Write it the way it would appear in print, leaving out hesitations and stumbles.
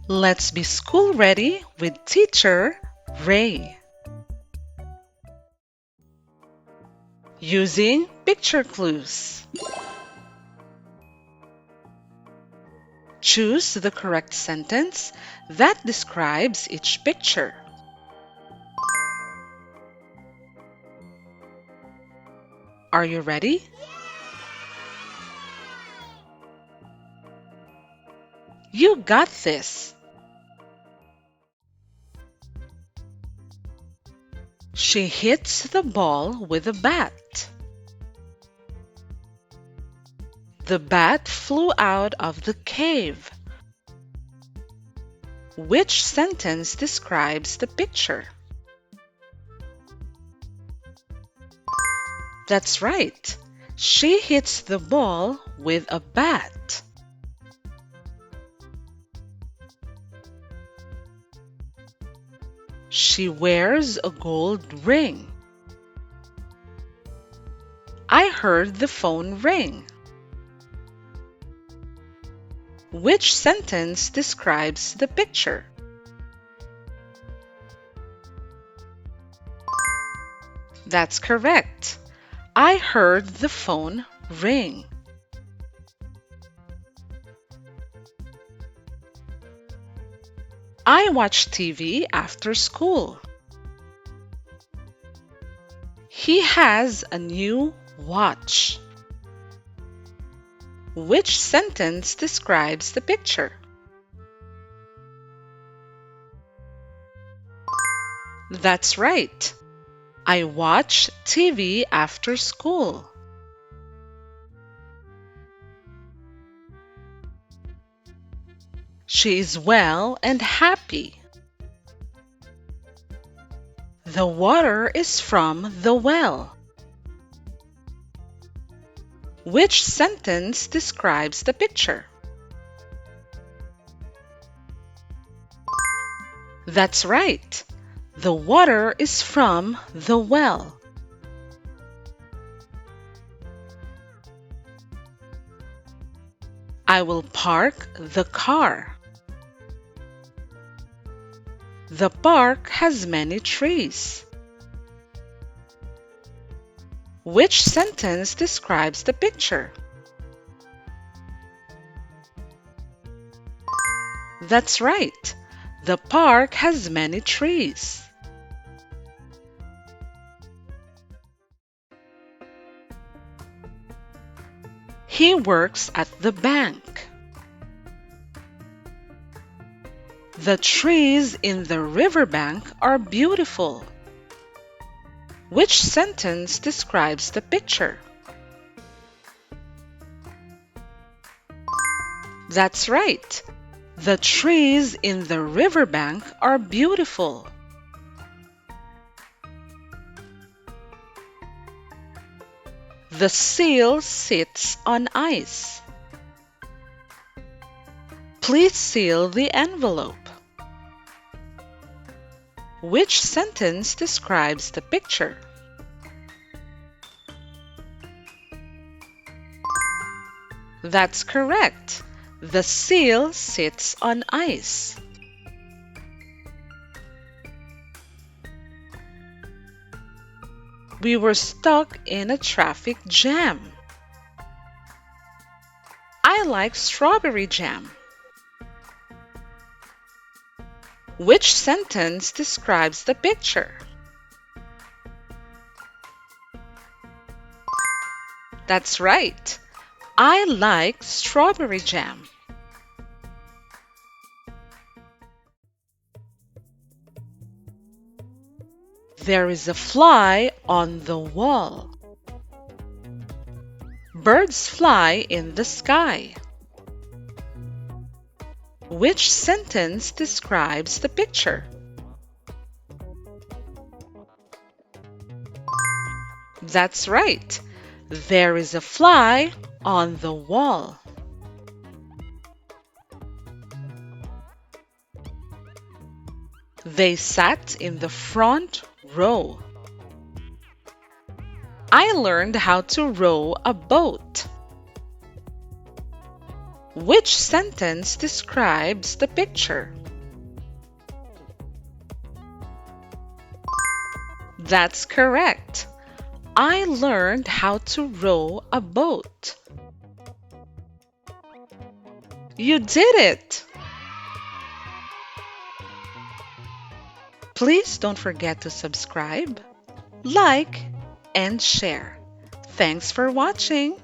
Let's be school ready with Teacher Ray. Using picture clues. Choose the correct sentence that describes each picture. Are you ready? You got this. She hits the ball with a bat. The bat flew out of the cave. Which sentence describes the picture? That's right. She hits the ball with a bat. She wears a gold ring. I heard the phone ring. Which sentence describes the picture? That's correct. I heard the phone ring. I watch TV after school. He has a new watch. Which sentence describes the picture? That's right. I watch TV after school. She is well and happy. The water is from the well. Which sentence describes the picture? That's right. The water is from the well. I will park the car. The park has many trees. Which sentence describes the picture? That's right. The park has many trees. He works at the bank. The trees in the riverbank are beautiful. Which sentence describes the picture? That's right. The trees in the riverbank are beautiful. The seal sits on ice. Please seal the envelope. Which sentence describes the picture? That's correct. The seal sits on ice. We were stuck in a traffic jam. I like strawberry jam. Which sentence describes the picture? That's right. I like strawberry jam. There is a fly on the wall. Birds fly in the sky. Which sentence describes the picture? That's right. There is a fly on the wall. They sat in the front row. I learned how to row a boat. Which sentence describes the picture? That's correct. I learned how to row a boat. You did it! Please don't forget to subscribe, like, and share. Thanks for watching.